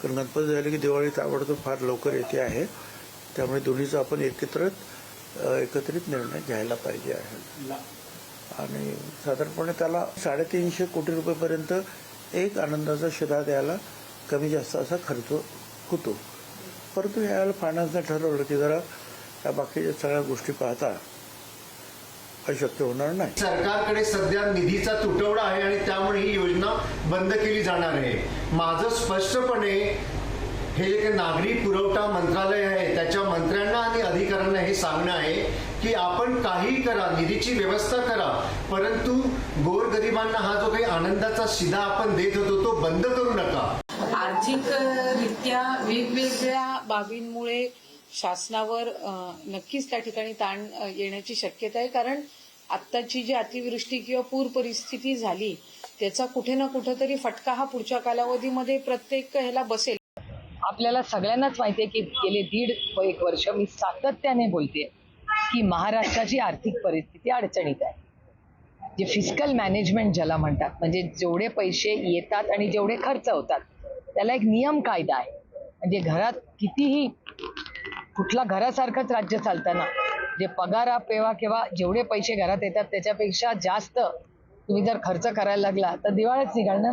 कारण गणपती झाले की दिवाळी ताबडतोब फार लवकर येते आहे. त्यामुळे दोन्हीचा आपण एकत्रित निर्णय घ्यायला पाहिजे आहे. आणि साधारणपणे त्याला 350 कोटी रुपयेपर्यंत एक आनंदाचा शिधा द्यायला कमी जास्त असा खर्च होतो. परंतु यावेळेला फायनान्सने ठरवलं की जरा या बाकीच्या सगळ्या गोष्टी पाहता अशक्य होणार नाही. सरकारकडे सध्या निधीचा तुटवडा आहे आणि त्यामुळे ही योजना बंद केली जाणार आहे. माझं स्पष्टपणे हे जे काही नागरी पुरवठा मंत्रालय आहे त्याच्या मंत्र्यांना आणि अधिकाऱ्यांना हे सांगणं आहे की आपण काही करा, निधीची व्यवस्था करा, परंतु गोरगरिबांना हा जो काही आनंदाचा शिधा आपण देत होतो तो बंद करू नका. आर्थिकरित्या वेगवेगळ्या बाबींमुळे शासनावर नक्कीच त्या ठिकाणी ताण येण्याची शक्यता आहे. कारण आत्ताची जी अतिवृष्टी किंवा पूर परिस्थिती झाली त्याचा कुठे ना कुठेतरी फटका हा पुढच्या कालावधीमध्ये प्रत्येक ह्याला बसेल. आपल्याला सगळ्यांनाच माहिती आहे की गेले 1.5 वर्ष मी सातत्याने बोलते की महाराष्ट्राची आर्थिक परिस्थिती अडचणीत आहे. जे फिस्कल मॅनेजमेंट ज्याला म्हणतात, म्हणजे जेवढे पैसे येतात आणि जेवढे खर्च होतात त्याला एक नियम कायदा आहे. म्हणजे घरात कितीही कुठला घरासारखंच राज्य चालताना जे पगारा पेवा किंवा जेवढे पैसे घरात येतात त्याच्यापेक्षा जास्त तुम्ही जर खर्च करायला लागला तर दिवाळीच निघाल ना.